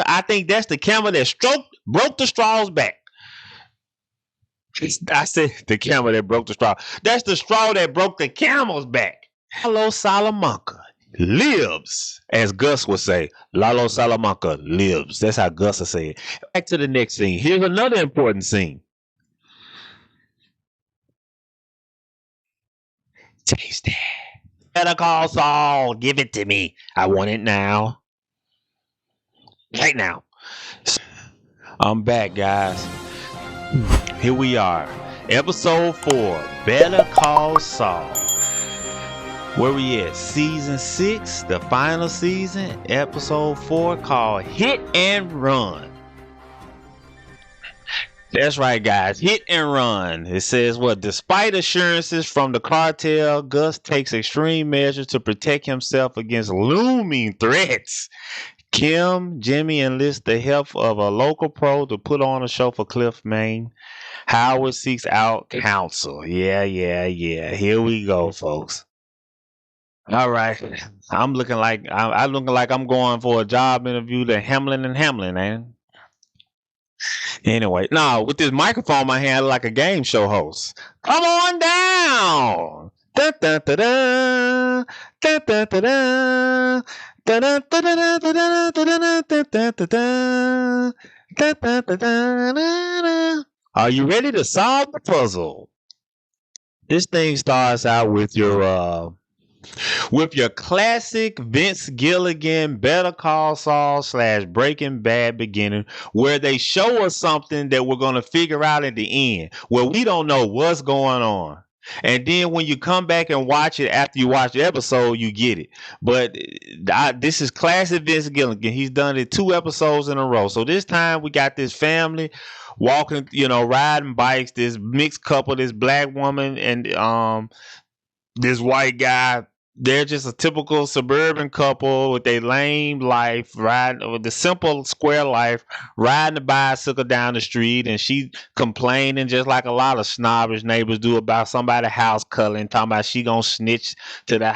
I think that's the camel that broke the straw's back. I said the camel that broke the straw. That's the straw that broke the camel's back. Lalo Salamanca lives, as Gus would say. Lalo Salamanca lives. That's how Gus would say it. Back to the next scene. Here's another important scene. Taste it. Better call Saul. Give it to me. I want it now. Right now. I'm back, guys. Here we are. Episode 4. Better Call Saul. Where we at? Season 6, the final season, episode 4, called Hit and Run. That's right, guys. Hit and Run. It says what? Despite assurances from the cartel, Gus takes extreme measures to protect himself against looming threats. Kim, Jimmy enlist the help of a local pro to put on a show for Cliff, Maine. Howard seeks out counsel. Yeah. Here we go, folks. All right, I'm looking like I'm going for a job interview to Hamlin and Hamlin, man. Anyway, no, with this microphone in my hand, I look like a game show host. Come on down. Da, da, da, da. Da, da, da, da. Da, da, da, da, da, da, da, da, da, da, da, da. Da, da, da, da, da, da. Are you ready to solve the puzzle? This thing starts out with your classic Vince Gilligan Better Call Saul / Breaking Bad beginning, where they show us something that we're going to figure out at the end, where we don't know what's going on. And then when you come back and watch it after you watch the episode, you get it. But this is classic Vince Gilligan. He's done it 2 episodes in a row. So this time we got this family walking, riding bikes, this mixed couple, this black woman and this white guy. They're just a typical suburban couple with a lame life, riding with the simple square life, riding a bicycle down the street, and she complaining just like a lot of snobbish neighbors do about somebody's house culling, talking about she gonna snitch to the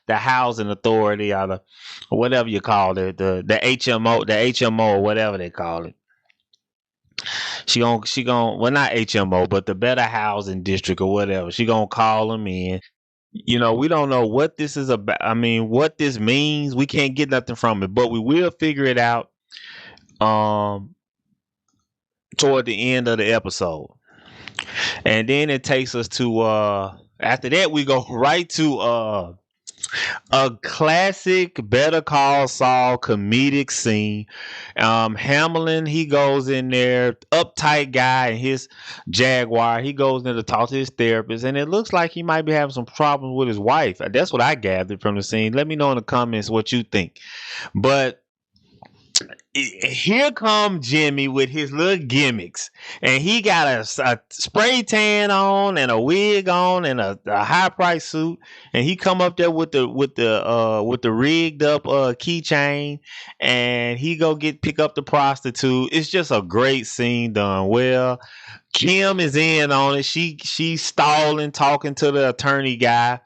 housing authority or the whatever you call it, the HMO, whatever they call it. She gonna well, not HMO, but the Better Housing District or whatever. She gonna call them in. We don't know what this is about. I mean, what this means. We can't get nothing from it, but we will figure it out toward the end of the episode. And then it takes us to after that we go right to a classic Better Call Saul comedic scene. Hamlin, he goes in there, uptight guy and his Jaguar. He goes in to talk to his therapist, and it looks like he might be having some problems with his wife. That's what I gathered from the scene. Let me know in the comments what you think. But here come Jimmy with his little gimmicks, and he got a spray tan on and a wig on and a high price suit, and he come up there with the rigged up keychain, and he go pick up the prostitute. It's just a great scene done well. Kim is in on it. She's stalling, talking to the attorney guy,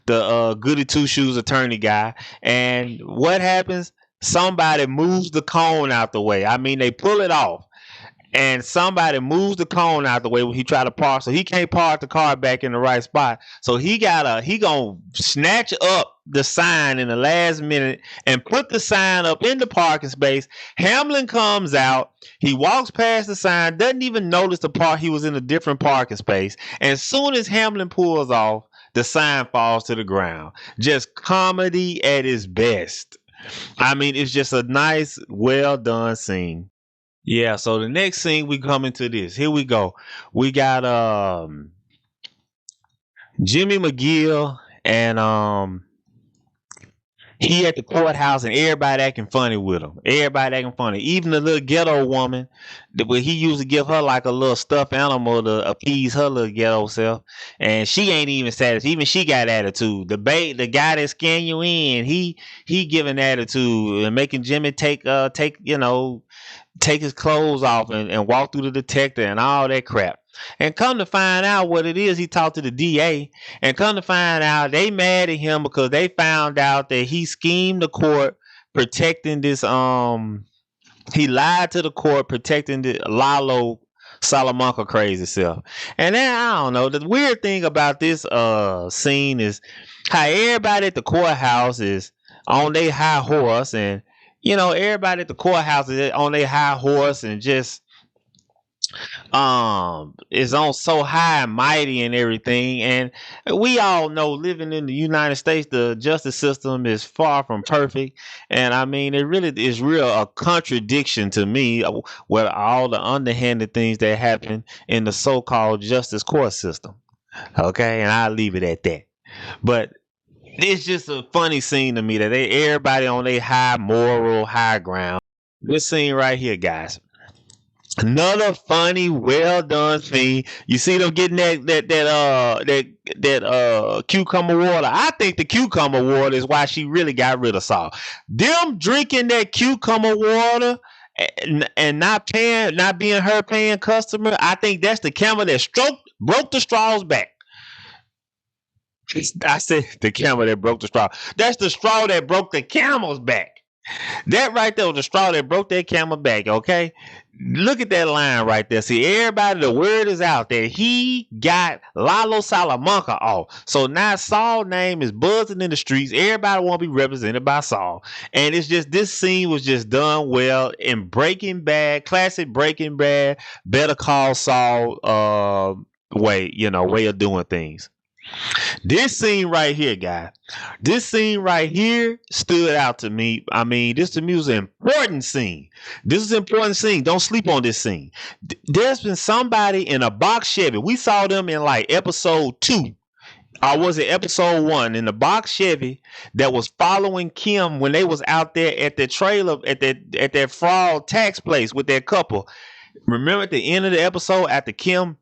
the goody two shoes attorney guy, and what happens? Somebody moves the cone out the way. I mean, they pull it off, and somebody moves the cone out the way when he try to park. So he can't park the car back in the right spot. So he gonna snatch up the sign in the last minute and put the sign up in the parking space. Hamlin comes out. He walks past the sign, doesn't even notice the part he was in a different parking space. And as soon as Hamlin pulls off, the sign falls to the ground. Just comedy at its best. I mean, it's just a nice, well done scene. Yeah, so the next scene we come into this. Here we go. We got Jimmy McGill and he at the courthouse and everybody acting funny with him. Everybody acting funny. Even the little ghetto woman, where he used to give her like a little stuffed animal to appease her little ghetto self, and she ain't even satisfied. Even she got attitude. The guy that scan you in, he giving attitude and making Jimmy take his clothes off and walk through the detector and all that crap. And come to find out what it is, he talked to the DA, and come to find out they mad at him because they found out that he schemed the court protecting this He lied to the court, protecting the Lalo Salamanca crazy self. And then I don't know. The weird thing about this scene is how everybody at the courthouse is on their high horse, and everybody at the courthouse is on their high horse and just is on so high and mighty and everything. And we all know, living in the United States, the justice system is far from perfect. And I mean, it really is real a contradiction to me, with all the underhanded things that happen in the so-called justice court system. Okay, and I'll leave it at that. But it's just a funny scene to me that everybody on their high moral high ground. This scene right here, guys. Another funny, well done scene. You see them getting that cucumber water. I think the cucumber water is why she really got rid of Saul. Them drinking that cucumber water and not being her paying customer. I think that's the camel that broke the straw's back. I said the camel that broke the straw. That's the straw that broke the camel's back. That right there was the straw that broke that camel back, okay? Look at that line right there. See, everybody, the word is out there. He got Lalo Salamanca off. So now Saul's name is buzzing in the streets. Everybody want to be represented by Saul. And it's just, this scene was just done well in Breaking Bad, classic Breaking Bad, Better Call Saul way of doing things. This scene right here, guys. This scene right here stood out to me. I mean, this to me was an important scene. This is an important scene. Don't sleep on this scene. There's been somebody in a box Chevy. We saw them in like episode 2. Or was it episode 1 in the box Chevy that was following Kim when they was out there at the trailer at that fraud tax place with that couple. Remember at the end of the episode after Kim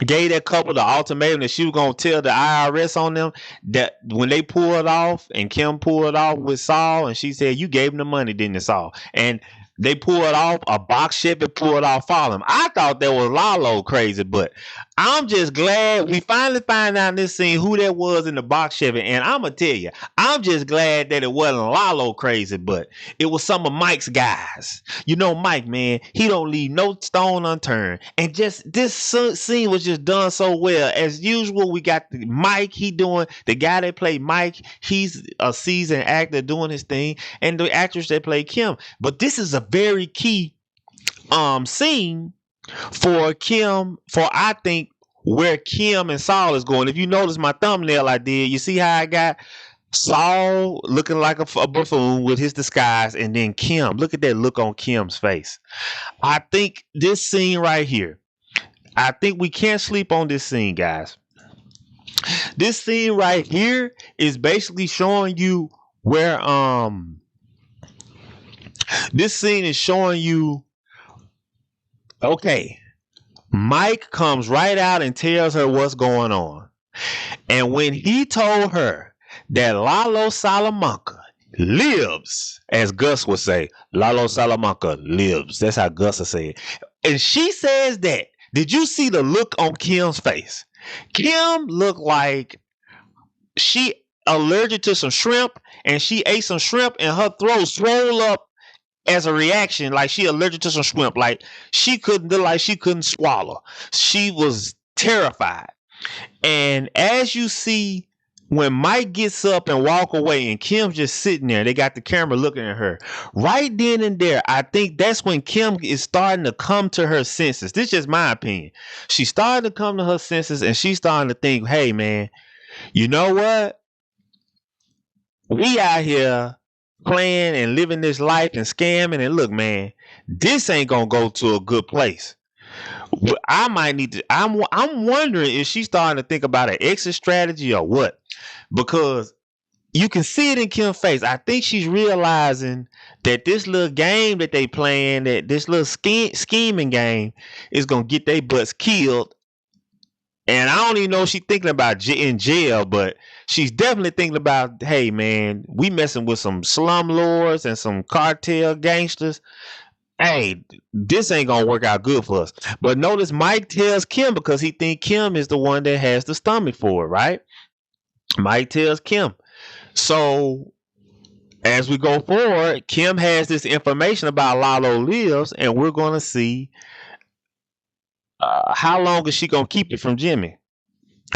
gave that couple the ultimatum that she was going to tell the IRS on them, that when they pulled off and Kim pulled off with Saul and she said, you gave him the money, didn't you, Saul? And they pulled off a box Chevy, pulled off all them. I thought that was Lalo crazy, but I'm just glad we finally find out in this scene who that was in the box Chevy. And I'm going to tell you, I'm just glad that it wasn't Lalo crazy, but it was some of Mike's guys. Mike, man, he don't leave no stone unturned. And just this scene was just done so well. As usual, we got Mike, the guy that played Mike, he's a seasoned actor doing his thing, and the actress that played Kim. But this is a very key scene for I think where Kim and Saul is going. If you notice my thumbnail I did, you see how I got Saul looking like a buffoon with his disguise, and then Kim. Look at that look on Kim's face. I think this scene right here, I think we can't sleep on this scene, guys. This scene right here is basically showing you where this scene is showing you, okay, Mike comes right out and tells her what's going on. And when he told her that Lalo Salamanca lives, as Gus would say, Lalo Salamanca lives. That's how Gus would say it. And she says that. Did you see the look on Kim's face? Kim looked like she allergic to some shrimp, and she ate some shrimp and her throat swelled up as a reaction, like she allergic to some shrimp, like she couldn't swallow. She was terrified. And as you see, when Mike gets up and walk away and Kim's just sitting there, they got the camera looking at her. Right then and there, I think that's when Kim is starting to come to her senses. This is just my opinion. She's starting to come to her senses, and she's starting to think, hey man, you know what? We out here playing and living this life and scamming, and look, man, this ain't gonna go to a good place. I might need to. I'm wondering if she's starting to think about an exit strategy or what, because you can see it in Kim's face. I think she's realizing that this little game that they playing, that this little scheming game, is gonna get their butts killed. And I don't even know if she's thinking about in jail, but she's definitely thinking about, hey man, we messing with some slum lords and some cartel gangsters. Hey, this ain't gonna work out good for us. But notice Mike tells Kim, because he think Kim is the one that has the stomach for it, right? Mike tells Kim. So As we go forward, Kim has this information about Lalo lives, and we're going to see how long is she going to keep it from Jimmy.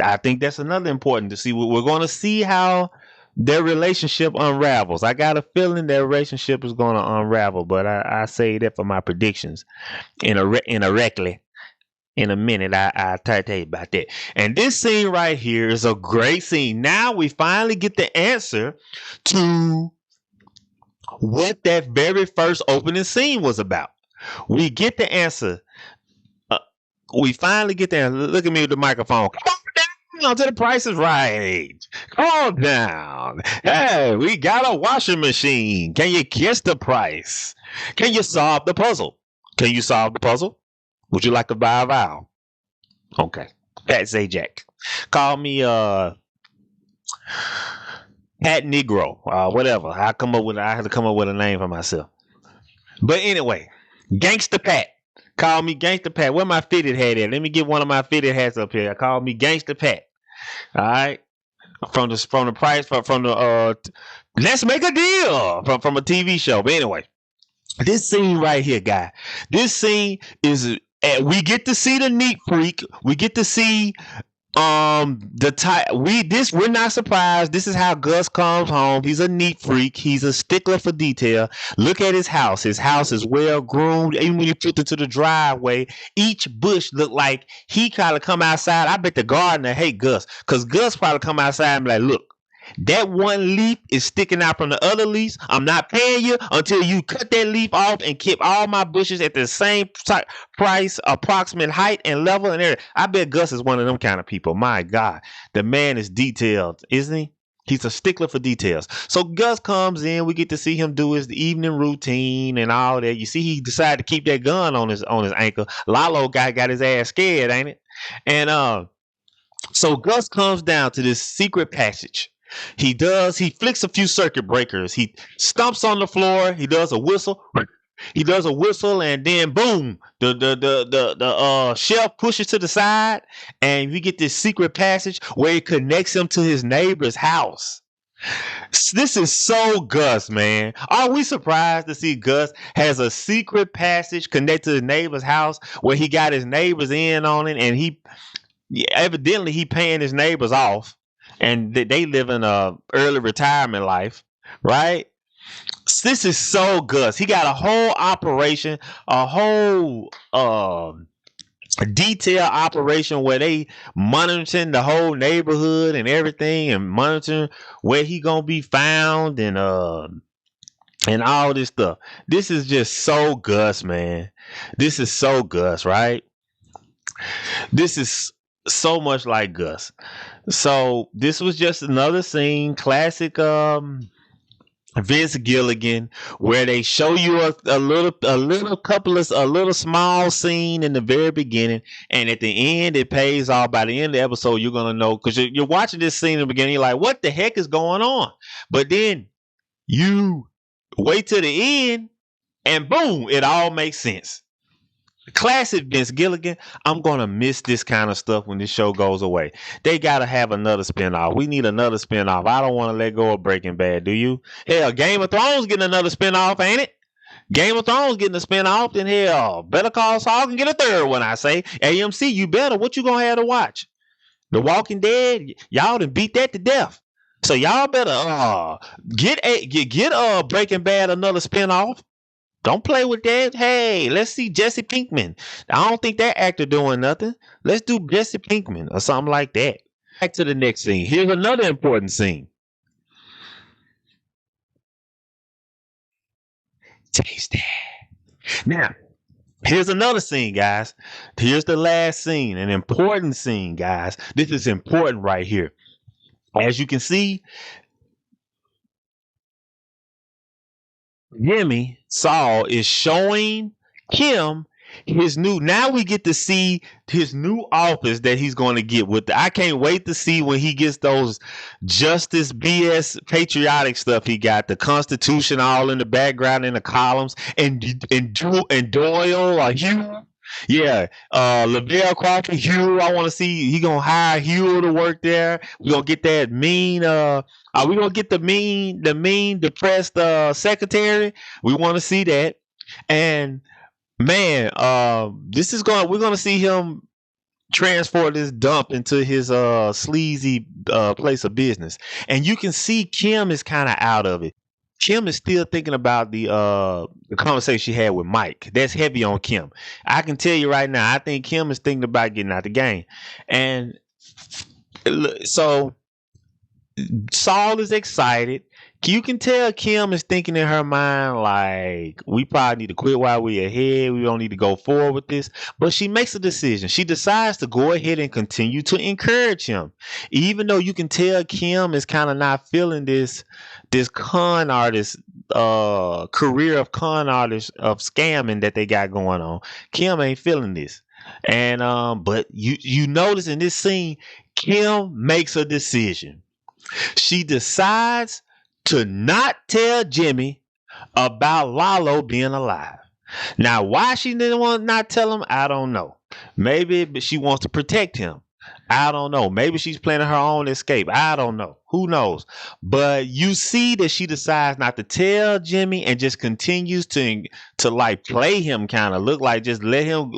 I think that's another important to see. We're going to see how their relationship unravels. I got a feeling their relationship is going to unravel, but I say that for my predictions in a rectly. In a minute, I tell you about that. And this scene right here is a great scene. Now we finally get the answer to what that very first opening scene was about. We get the answer. Uh, we finally get there. Look at me with the microphone. Come on down to the Price is Right. Calm down. Hey, we got a washing machine. Can you guess the price? Can you solve the puzzle? Can you solve the puzzle? Would you like to buy a vowel? Okay. Pat Sajak. Call me Pat Negro. Whatever. I had to come up with a name for myself. But anyway, Gangsta Pat. Call me Gangsta Pat. Where my fitted hat at? Let me get one of my fitted hats up here. Call me Gangsta Pat. All right. From the price from the Let's Make a Deal from a TV show. But anyway, this scene right here, guy. This scene is we get to see the neat freak. We get to see the type we're not surprised. This is how Gus comes home. He's a neat freak. He's a stickler for detail. Look at his house. His house is well groomed. Even when you put into the driveway, each bush looked like he kind of come outside. I bet the gardener hate Gus, because Gus probably come outside and be like, look, that one leaf is sticking out from the other leaves. I'm not paying you until you cut that leaf off and keep all my bushes at the same price, approximate height and level and everything. I bet Gus is one of them kind of people. My God, the man is detailed, isn't he? He's a stickler for details. So Gus comes in. We get to see him do his evening routine and all that. You see, he decided to keep that gun on his ankle. Lalo guy got his ass scared, ain't it? And so Gus comes down to this secret passage. He flicks a few circuit breakers. He stomps on the floor. He does a whistle. He does a whistle, and then boom, the shelf pushes to the side, and we get this secret passage where it connects him to his neighbor's house. This is so Gus, man. Are we surprised to see Gus has a secret passage connected to his neighbor's house where he got his neighbors in on it, and evidently he paying his neighbors off, and they live in a early retirement life, right? This is so Gus. He got a whole operation, a whole detailed operation where they monitoring the whole neighborhood and everything, and monitoring where he gonna be found, and all this stuff. This is just so Gus, man. This is so Gus, right? This is so much like Gus. So this was just another scene, classic Vince Gilligan, where they show you a little small scene in the very beginning, and at the end it pays off. By the end of the episode, you're gonna know, because you're watching this scene in the beginning, you're like, what the heck is going on? But then you wait till the end, and boom, it all makes sense. Classic Vince Gilligan. I'm gonna miss this kind of stuff when this show goes away. They gotta have another spinoff. We need another spinoff. I don't want to let go of Breaking Bad. Do you? Hell, Game of Thrones getting another spinoff, ain't it? Game of Thrones getting a spinoff, then hell, Better Call Saul can get a third one. I say, AMC, you better. What you gonna have to watch? The Walking Dead. Y'all done beat that to death. So y'all better get Breaking Bad another spinoff. Don't play with that. Hey, let's see Jesse Pinkman. I don't think that actor doing nothing. Let's do Jesse Pinkman or something like that. Back to the next scene. Here's another important scene. Taste that. Now, here's another scene, guys. Here's the last scene, an important scene, guys. This is important right here. As you can see, Jimmy Saul is showing Kim his new. Now we get to see his new office that he's going to get with. I can't wait to see when he gets those justice BS patriotic stuff. He got the Constitution all in the background in the columns, and Doyle or Hugh. Yeah, Lavelle Crawford, Hugh. I want to see he gonna hire Hugh to work there. We gonna get that mean. Are we gonna get the mean depressed secretary? We want to see that. And man, this is going. We're gonna see him transport this dump into his sleazy place of business, and you can see Kim is kind of out of it. Kim is still thinking about the conversation she had with Mike. That's heavy on Kim. I can tell you right now. I think Kim is thinking about getting out the game, and so Saul is excited. You can tell Kim is thinking in her mind, like, we probably need to quit while we're ahead. We don't need to go forward with this. But she makes a decision. She decides to go ahead and continue to encourage him. Even though you can tell Kim is kind of not feeling this con artist career of con artist of scamming that they got going on. Kim ain't feeling this. And but you notice in this scene, Kim makes a decision. She decides to not tell Jimmy about Lalo being alive. Now, why she didn't want to not tell him, I don't know. Maybe but she wants to protect him. I don't know. Maybe she's planning her own escape. I don't know. Who knows? But you see that she decides not to tell Jimmy and just continues to like play him, kind of look like just let him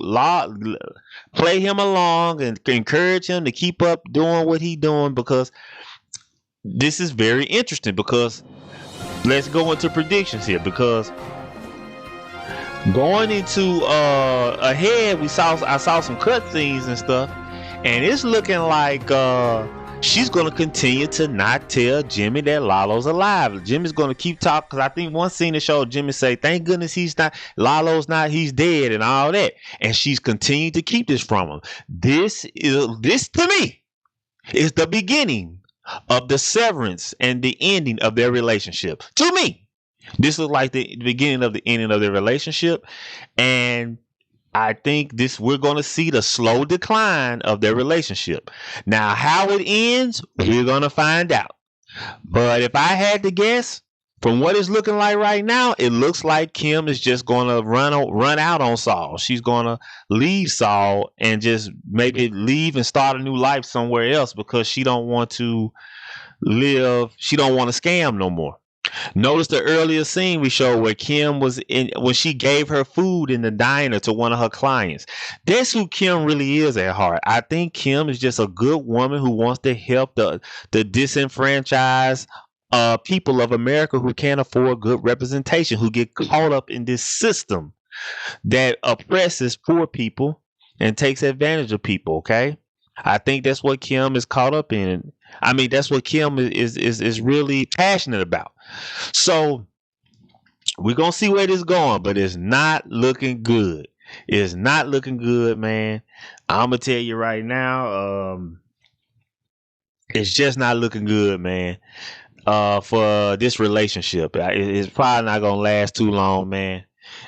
play him along and encourage him to keep up doing what he doing, because this is very interesting. Because let's go into predictions here, because going into ahead I saw some cutscenes and stuff, and it's looking like she's gonna continue to not tell Jimmy that Lalo's alive. Jimmy's gonna keep talking, because I think one scene that showed Jimmy say, thank goodness he's not, Lalo's not, he's dead and all that, and she's continued to keep this from him. This to me is the beginning of the severance and the ending of their relationship. To me, this is like the beginning of the ending of their relationship, and I think we're going to see the slow decline of their relationship. Now, how it ends, we're going to find out. But if I had to guess, from what it's looking like right now, it looks like Kim is just going to run out on Saul. She's going to leave Saul and just maybe leave and start a new life somewhere else, because she don't want to live. She don't want to scam no more. Notice the earlier scene we showed where Kim was in when she gave her food in the diner to one of her clients. That's who Kim really is at heart. I think Kim is just a good woman who wants to help the disenfranchised people of America who can't afford good representation, who get caught up in this system that oppresses poor people and takes advantage of people. Okay, I think that's what Kim is caught up in. I mean, that's what Kim is really passionate about. So we're gonna see where this is going, but it's not looking good. It's not looking good, man. I'm gonna tell you right now. It's just not looking good, man. For this relationship, it's probably not gonna last too long, man.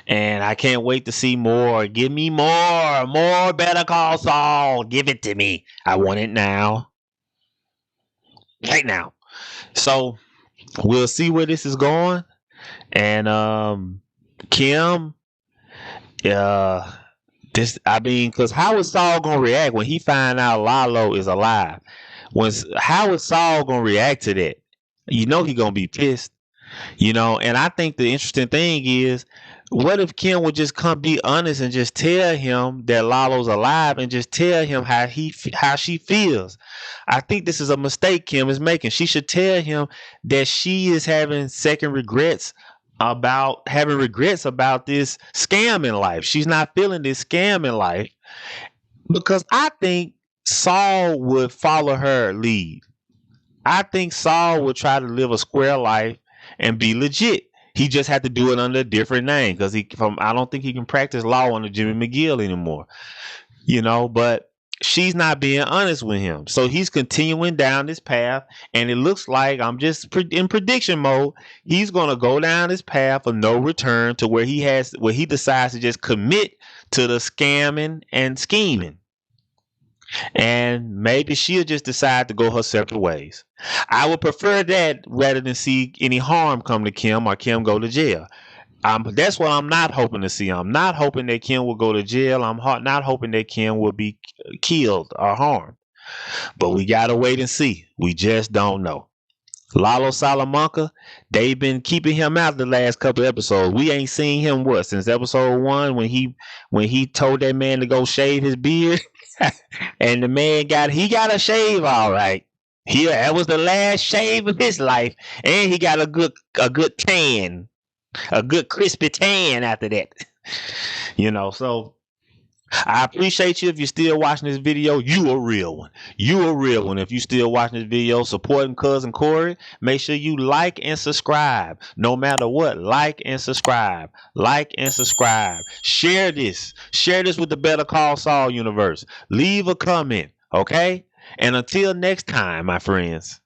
And I can't wait to see more. Give me more. Better Call Saul. Give it to me. I want it now, right now. So we'll see where this is going. And Kim, uh, because how is Saul gonna react when he find out Lalo is alive? How is Saul gonna react to that? You know he gonna be pissed. And I think the interesting thing is, what if Kim would just come be honest and just tell him that Lalo's alive and just tell him how she feels? I think this is a mistake Kim is making. She should tell him that she is having regrets about this scam in life. She's not feeling this scam in life, because I think Saul would follow her lead. I think Saul would try to live a square life and be legit. He just had to do it under a different name, because I don't think he can practice law under Jimmy McGill anymore. But she's not being honest with him. So he's continuing down this path, and it looks like, I'm just in prediction mode, he's going to go down this path of no return to where he decides to just commit to the scamming and scheming. And maybe she'll just decide to go her separate ways. I would prefer that rather than see any harm come to Kim or Kim go to jail. That's what I'm not hoping to see. I'm not hoping that Kim will go to jail. I'm not hoping that Kim will be killed or harmed. But we gotta wait and see. We just don't know. Lalo Salamanca, they've been keeping him out the last couple episodes. We ain't seen him since episode 1 when he told that man to go shave his beard, and the man got a shave all right. That was the last shave of his life, and he got a good tan, a good crispy tan after that. So I appreciate you if you're still watching this video. You a real one. You a real one. If you still watching this video, supporting Cousin Corey, make sure you like and subscribe. No matter what, like and subscribe. Like and subscribe. Share this. Share this with the Better Call Saul universe. Leave a comment, okay? And until next time, my friends.